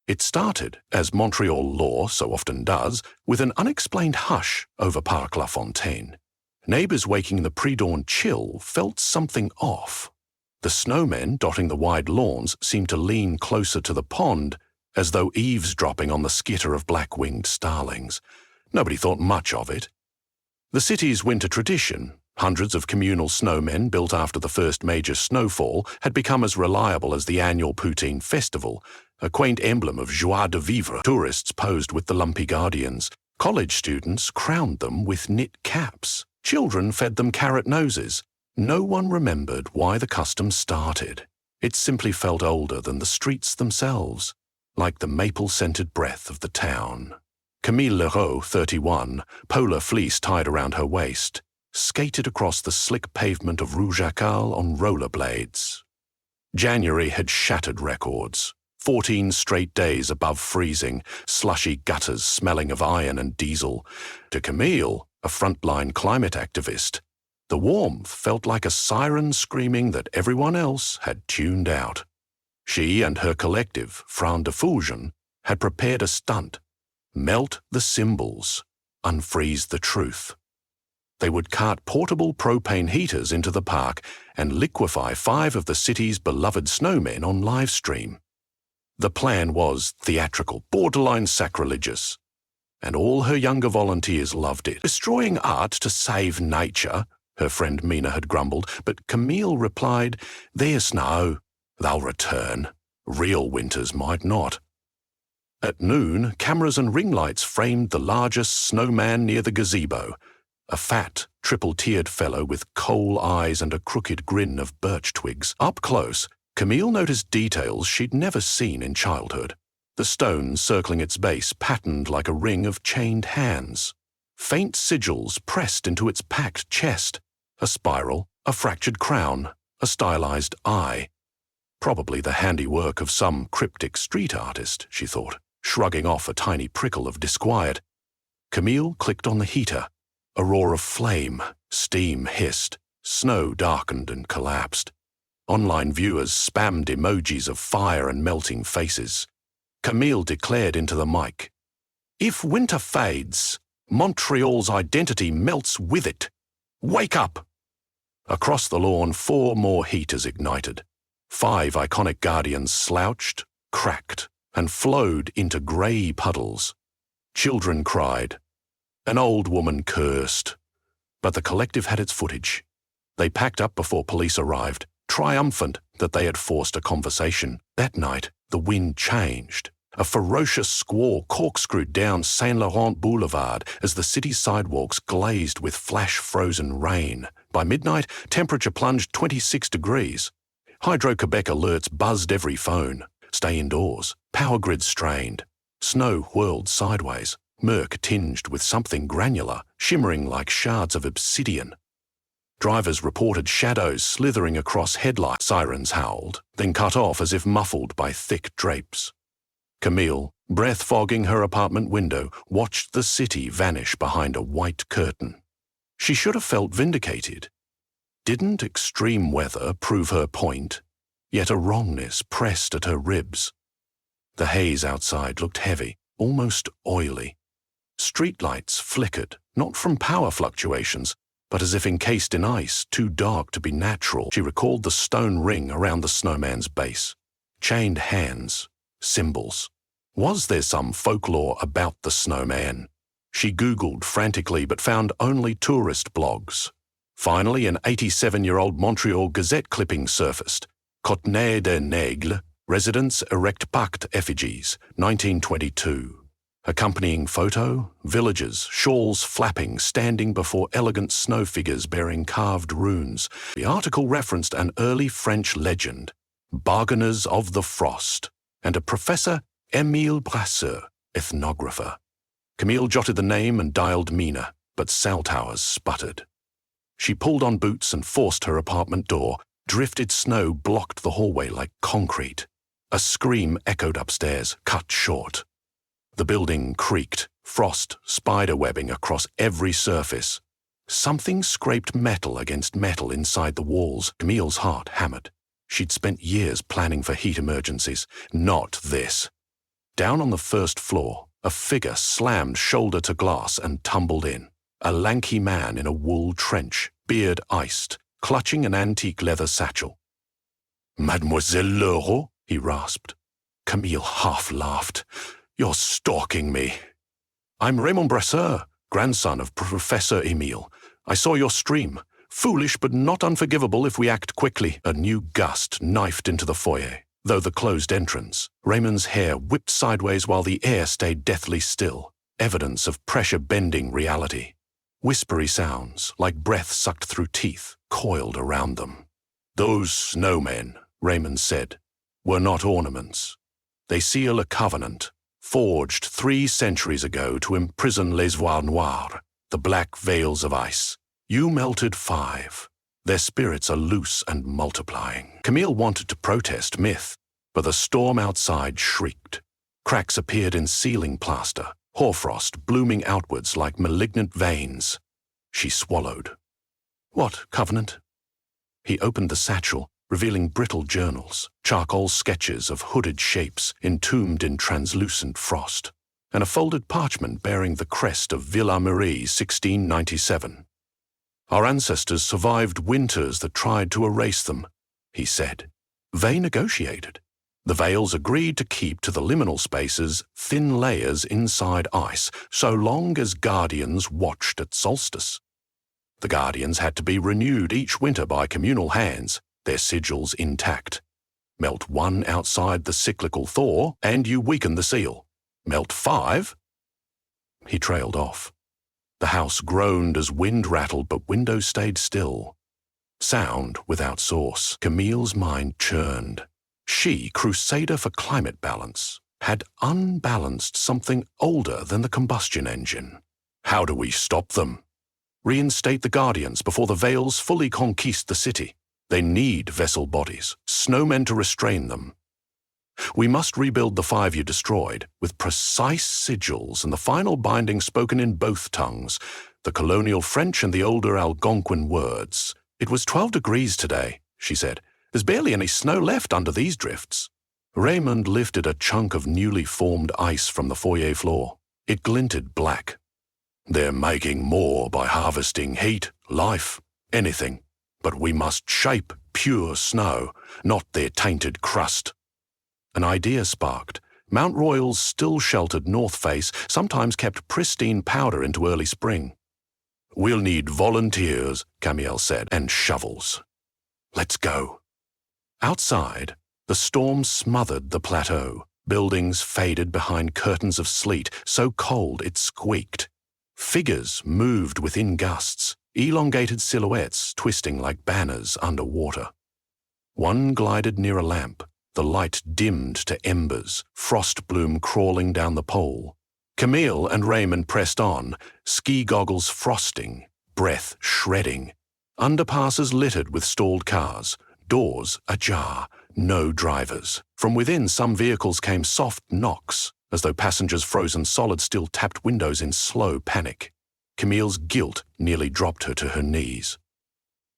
It started, as Montreal law so often does, with an unexplained hush over Parc La Fontaine. Neighbours waking in the pre-dawn chill felt something off. The snowmen dotting the wide lawns seemed to lean closer to the pond, as though eavesdropping on the skitter of black-winged starlings. Nobody thought much of it. The city's winter tradition, hundreds of communal snowmen built after the first major snowfall, had become as reliable as the annual Poutine Festival, a quaint emblem of joie de vivre. Tourists posed with the lumpy guardians. College students crowned them with knit caps. Children fed them carrot noses. No one remembered why the custom started. It simply felt older than the streets themselves, like the maple-scented breath of the town. Camille Leroux, 31, polar fleece tied around her waist, skated across the slick pavement of Rue Jacal on rollerblades. January had shattered records. 14 straight days above freezing, slushy gutters smelling of iron and diesel. To Camille, a frontline climate activist, the warmth felt like a siren screaming that everyone else had tuned out. She and her collective, Front de Fusion, had prepared a stunt. Melt the symbols, unfreeze the truth. They would cart portable propane heaters into the park and liquefy 5 of the city's beloved snowmen on live stream. The plan was theatrical, borderline sacrilegious, and all her younger volunteers loved it. Destroying art to save nature, her friend Mina had grumbled, but Camille replied, "There's snow. They'll return. Real winters might not." At noon, cameras and ring lights framed the largest snowman near the gazebo, a fat, triple-tiered fellow with coal eyes and a crooked grin of birch twigs. Up close, Camille noticed details she'd never seen in childhood. The stones circling its base patterned like a ring of chained hands. Faint sigils pressed into its packed chest. A spiral, a fractured crown, a stylized eye. Probably the handiwork of some cryptic street artist, she thought, shrugging off a tiny prickle of disquiet. Camille clicked on the heater. A roar of flame, steam hissed, snow darkened and collapsed. Online viewers spammed emojis of fire and melting faces. Camille declared into the mic, "If winter fades, Montreal's identity melts with it. Wake up!" Across the lawn, 4 more heaters ignited. 5 iconic guardians slouched, cracked, and flowed into grey puddles. Children cried. An old woman cursed. But the collective had its footage. They packed up before police arrived, triumphant that they had forced a conversation. That night, the wind changed. A ferocious squall corkscrewed down Saint Laurent Boulevard as the city's sidewalks glazed with flash-frozen rain. By midnight, temperature plunged 26 degrees. Hydro-Quebec alerts buzzed every phone. Stay indoors. Power grids strained. Snow whirled sideways. Murk tinged with something granular, shimmering like shards of obsidian. Drivers reported shadows slithering across headlights. Sirens howled, then cut off as if muffled by thick drapes. Camille, breath fogging her apartment window, watched the city vanish behind a white curtain. She should have felt vindicated. Didn't extreme weather prove her point? Yet a wrongness pressed at her ribs. The haze outside looked heavy, almost oily. Streetlights flickered, not from power fluctuations, but as if encased in ice, too dark to be natural. She recalled the stone ring around the snowman's base. Chained hands, symbols. Was there some folklore about the snowman? She Googled frantically but found only tourist blogs. Finally, an 87-year-old Montreal Gazette clipping surfaced. Côtenay des Nègres, residents erect pact effigies, 1922. Accompanying photo, villagers, shawls flapping, standing before elegant snow figures bearing carved runes. The article referenced an early French legend, Bargainers of the Frost, and a Professor Émile Brasseur, ethnographer. Camille jotted the name and dialed Mina, but cell towers sputtered. She pulled on boots and forced her apartment door. Drifted snow blocked the hallway like concrete. A scream echoed upstairs, cut short. The building creaked, frost spiderwebbing across every surface. Something scraped metal against metal inside the walls. Camille's heart hammered. She'd spent years planning for heat emergencies. Not this. Down on the first floor, a figure slammed shoulder to glass and tumbled in. A lanky man in a wool trench, beard iced, clutching an antique leather satchel. "Mademoiselle Leroux?" he rasped. Camille half laughed. "You're stalking me." "I'm Raymond Brasseur, grandson of Professor Emile. I saw your stream. Foolish but not unforgivable if we act quickly." A new gust knifed into the foyer. Though the closed entrance, Raymond's hair whipped sideways while the air stayed deathly still, evidence of pressure-bending reality. Whispery sounds, like breath sucked through teeth, coiled around them. "Those snowmen," Raymond said, "were not ornaments. They seal a covenant, forged 3 centuries ago to imprison les voiles noires, the black veils of ice. You melted 5. Their spirits are loose and multiplying." Camille wanted to protest myth, but the storm outside shrieked. Cracks appeared in ceiling plaster, hoarfrost blooming outwards like malignant veins. She swallowed. "What covenant?" He opened the satchel, revealing brittle journals, charcoal sketches of hooded shapes entombed in translucent frost, and a folded parchment bearing the crest of Villa Marie 1697. "Our ancestors survived winters that tried to erase them," he said. They negotiated. The Veils agreed to keep to the liminal spaces thin layers inside ice so long as Guardians watched at solstice. The Guardians had to be renewed each winter by communal hands, their sigils intact. Melt 1 outside the cyclical thaw, and you weaken the seal. Melt 5? He trailed off. The house groaned as wind rattled, but windows stayed still. Sound without source. Camille's mind churned. She, crusader for climate balance, had unbalanced something older than the combustion engine. How do we stop them? Reinstate the Guardians before the Veils fully conquest the city. They need vessel bodies, snowmen to restrain them. We must rebuild the 5 you destroyed, with precise sigils and the final binding spoken in both tongues, the colonial French and the older Algonquin words. "It was 12 degrees today," she said. "There's barely any snow left under these drifts." Raymond lifted a chunk of newly formed ice from the foyer floor. It glinted black. "They're making more by harvesting heat, life, anything. But we must shape pure snow, not their tainted crust." An idea sparked. Mount Royal's still-sheltered north face sometimes kept pristine powder into early spring. "We'll need volunteers," Camille said, "and shovels. Let's go." Outside, the storm smothered the plateau. Buildings faded behind curtains of sleet, so cold it squeaked. Figures moved within gusts, elongated silhouettes twisting like banners underwater. One glided near a lamp. The light dimmed to embers, frost bloom crawling down the pole. Camille and Raymond pressed on, ski goggles frosting, breath shredding. Underpasses littered with stalled cars, doors ajar, no drivers. From within, some vehicles came soft knocks, as though passengers frozen solid still tapped windows in slow panic. Camille's guilt nearly dropped her to her knees.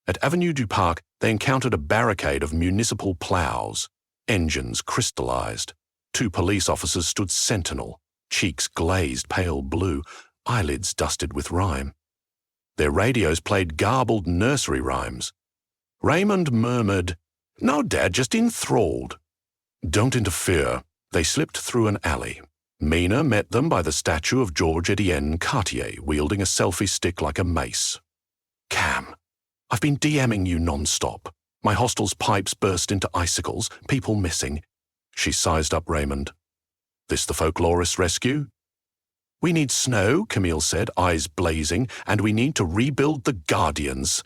At Avenue du Parc, they encountered a barricade of municipal plows. Engines crystallized. 2 police officers stood sentinel, cheeks glazed pale blue, eyelids dusted with rime. Their radios played garbled nursery rhymes. Raymond murmured, "No, Dad, just enthralled." "Don't interfere." They slipped through an alley. Mina met them by the statue of Georges-Étienne Cartier, wielding a selfie stick like a mace. "Cam, I've been DMing you non-stop. My hostel's pipes burst into icicles, people missing." She sized up Raymond. "This the folklorist's rescue?" "We need snow," Camille said, eyes blazing, "and we need to rebuild the Guardians."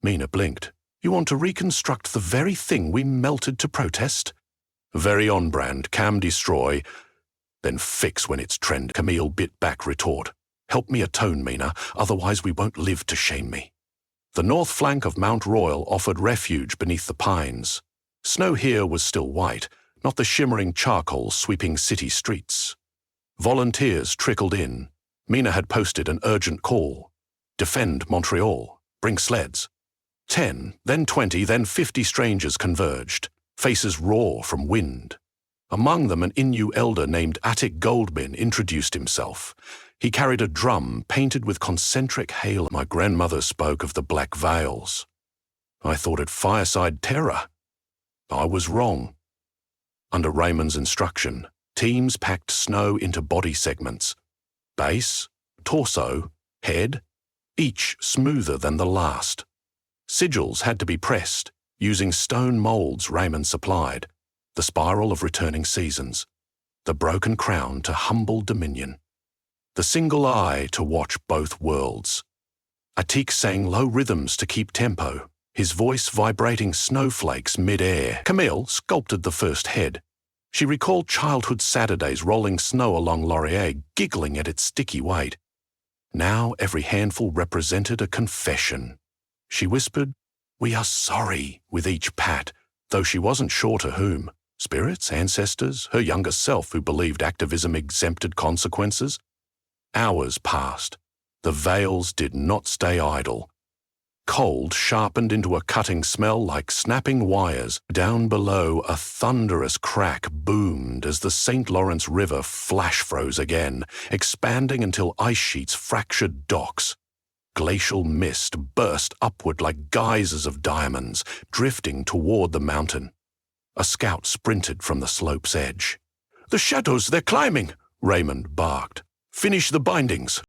Mina blinked. "You want to reconstruct the very thing we melted to protest?" "Very on-brand, Cam destroy, then fix when it's trend," Camille bit back retort. "Help me atone, Mina, otherwise we won't live to shame me." The north flank of Mount Royal offered refuge beneath the pines. Snow here was still white, not the shimmering charcoal sweeping city streets. Volunteers trickled in. Mina had posted an urgent call. "Defend Montreal. Bring sleds." 10, then 20, then 50 strangers converged, faces raw from wind. Among them, an Innu elder named Attic Goldbin introduced himself. He carried a drum painted with concentric hail. My grandmother spoke of the Black Veils. I thought it fireside terror. I was wrong. Under Raymond's instruction, teams packed snow into body segments. Base, torso, head, each smoother than the last. Sigils had to be pressed, using stone molds Raymond supplied, the spiral of returning seasons, the broken crown to humble dominion, the single eye to watch both worlds. Atik sang low rhythms to keep tempo, his voice vibrating snowflakes mid-air. Camille sculpted the first head. She recalled childhood Saturdays rolling snow along Laurier, giggling at its sticky weight. Now every handful represented a confession. She whispered, "We are sorry," with each pat, though she wasn't sure to whom. Spirits, ancestors, her younger self who believed activism exempted consequences. Hours passed. The veils did not stay idle. Cold sharpened into a cutting smell like snapping wires. Down below, a thunderous crack boomed as the St. Lawrence River flash froze again, expanding until ice sheets fractured docks. Glacial mist burst upward like geysers of diamonds, drifting toward the mountain. A scout sprinted from the slope's edge. "The shadows, they're climbing!" Raymond barked. "Finish the bindings."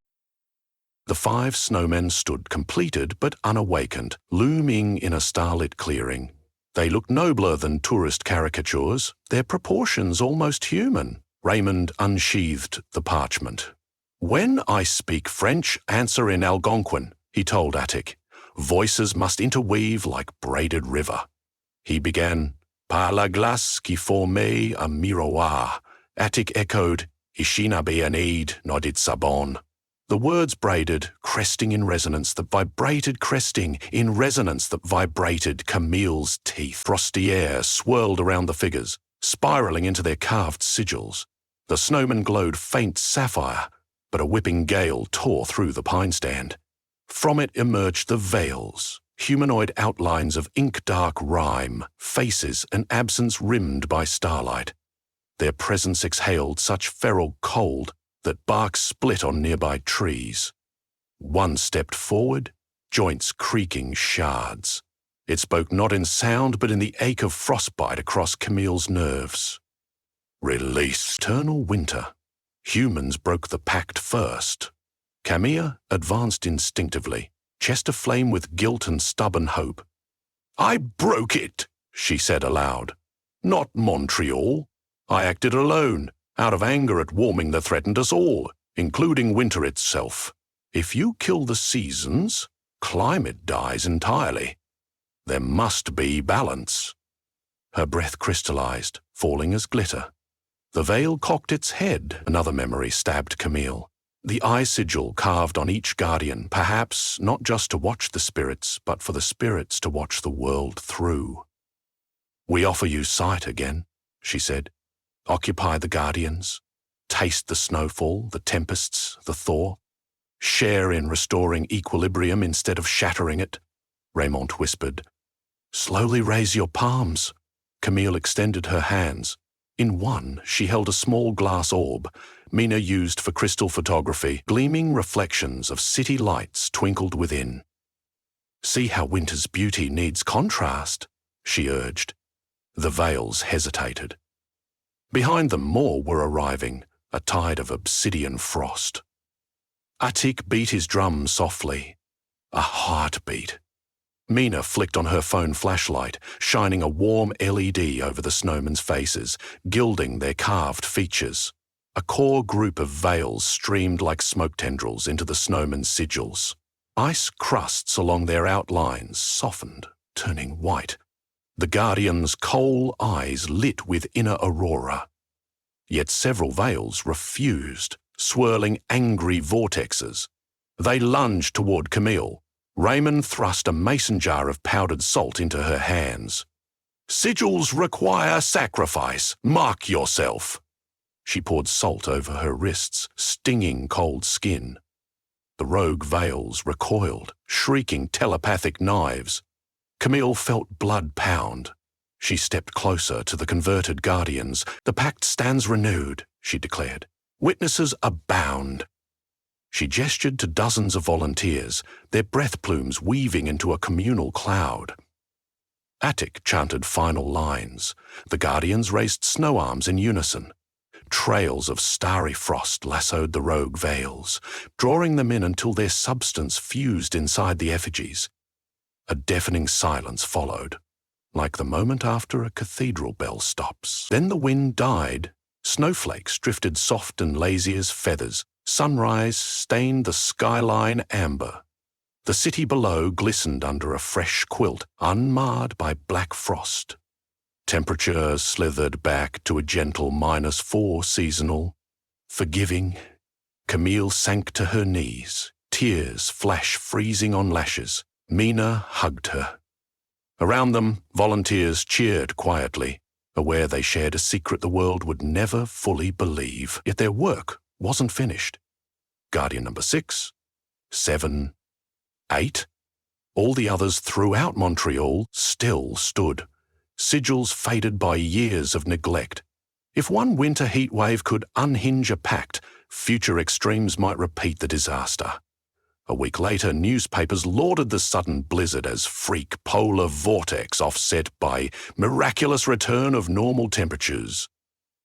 The 5 snowmen stood completed but unawakened, looming in a starlit clearing. They looked nobler than tourist caricatures, their proportions almost human. Raymond unsheathed the parchment. "When I speak French, answer in Algonquin," he told Attic. "Voices must interweave like braided river." He began, "Par la glace qui formait un miroir." Attic echoed, "Ishinabe anid nodit sabon." The words braided, cresting in resonance that vibrated, cresting in resonance that vibrated. Camille's teeth. Frosty air swirled around the figures, spiraling into their carved sigils. The snowman glowed faint sapphire, but a whipping gale tore through the pine stand. From it emerged the veils, humanoid outlines of ink-dark rime, faces and absence rimmed by starlight. Their presence exhaled such feral cold that bark split on nearby trees. One stepped forward, joints creaking shards. It spoke not in sound but in the ache of frostbite across Camille's nerves. Release. Eternal winter. Humans broke the pact first. Camille advanced instinctively, chest aflame with guilt and stubborn hope. "I broke it," she said aloud. "Not Montreal. I acted alone, out of anger at warming that threatened us all, including winter itself. If you kill the seasons, climate dies entirely. There must be balance." Her breath crystallized, falling as glitter. The veil cocked its head. Another memory stabbed Camille. The eye sigil carved on each guardian, perhaps not just to watch the spirits, but for the spirits to watch the world through. "We offer you sight again," she said. "Occupy the guardians. Taste the snowfall, the tempests, the thaw. Share in restoring equilibrium instead of shattering it," Raymond whispered. "Slowly raise your palms." Camille extended her hands. In one, she held a small glass orb, Mina used for crystal photography. Gleaming reflections of city lights twinkled within. "See how winter's beauty needs contrast," she urged. The veils hesitated. Behind them more were arriving, a tide of obsidian frost. Atik beat his drum softly. A heartbeat. Mina flicked on her phone flashlight, shining a warm LED over the snowmen's faces, gilding their carved features. A core group of veils streamed like smoke tendrils into the snowmen's sigils. Ice crusts along their outlines softened, turning white. The guardians' coal eyes lit with inner aurora. Yet several veils refused, swirling angry vortexes. They lunged toward Camille. Raymond thrust a mason jar of powdered salt into her hands. "Sigils require sacrifice. Mark yourself." She poured salt over her wrists, stinging cold skin. The rogue veils recoiled, shrieking telepathic knives. Camille felt blood pound. She stepped closer to the converted guardians. "The pact stands renewed," she declared. "Witnesses abound." She gestured to dozens of volunteers, their breath plumes weaving into a communal cloud. Attic chanted final lines. The guardians raised snow arms in unison. Trails of starry frost lassoed the rogue veils, drawing them in until their substance fused inside the effigies. A deafening silence followed, like the moment after a cathedral bell stops. Then the wind died. Snowflakes drifted soft and lazy as feathers. Sunrise stained the skyline amber. The city below glistened under a fresh quilt, unmarred by black frost. Temperature slithered back to a gentle -4 seasonal. Forgiving, Camille sank to her knees, tears flash freezing on lashes. Mina hugged her. Around them, volunteers cheered quietly, aware they shared a secret the world would never fully believe. Yet their work wasn't finished. Guardian number 6, 7, 8. All the others throughout Montreal still stood, sigils faded by years of neglect. If one winter heat wave could unhinge a pact, future extremes might repeat the disaster. A week later, newspapers lauded the sudden blizzard as freak polar vortex offset by miraculous return of normal temperatures.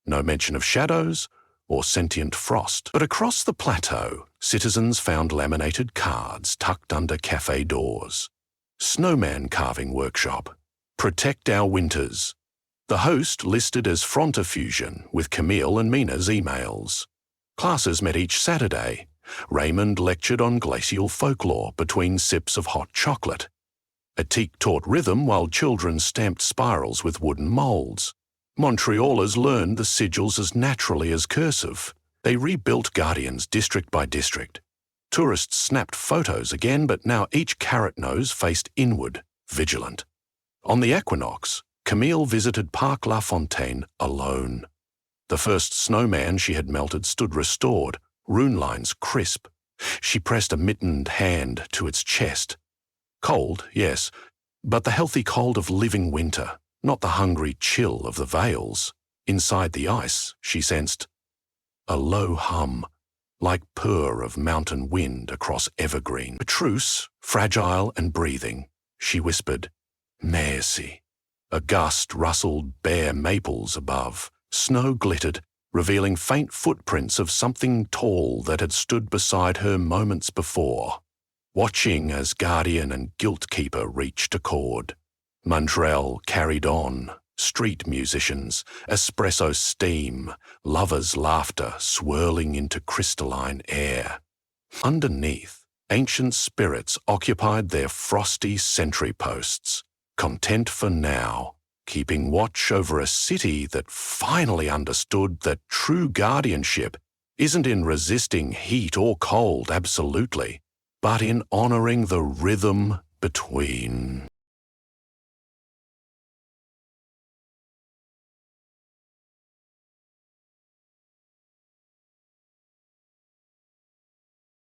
No mention of shadows or sentient frost. But across the plateau, citizens found laminated cards tucked under cafe doors. Snowman carving workshop. Protect our winters. The host listed as Frontifusion with Camille and Mina's emails. Classes met each Saturday. Raymond lectured on glacial folklore between sips of hot chocolate. Atik taught rhythm while children stamped spirals with wooden molds. Montrealers learned the sigils as naturally as cursive. They rebuilt guardians district by district. Tourists snapped photos again, but now each carrot nose faced inward, vigilant. On the equinox, Camille visited Parc La Fontaine alone. The first snowman she had melted stood restored, rune lines crisp. She pressed a mittened hand to its chest. Cold, yes, but the healthy cold of living winter, not the hungry chill of the vales. Inside the ice, she sensed a low hum, like purr of mountain wind across evergreen. A truce, fragile and breathing, she whispered, "Merci." A gust rustled bare maples above. Snow glittered, revealing faint footprints of something tall that had stood beside her moments before, watching as guardian and guilt-keeper reached accord. Montreal carried on, street musicians, espresso steam, lovers' laughter swirling into crystalline air. Underneath, ancient spirits occupied their frosty sentry posts, content for now, keeping watch over a city that finally understood that true guardianship isn't in resisting heat or cold absolutely, but in honoring the rhythm between.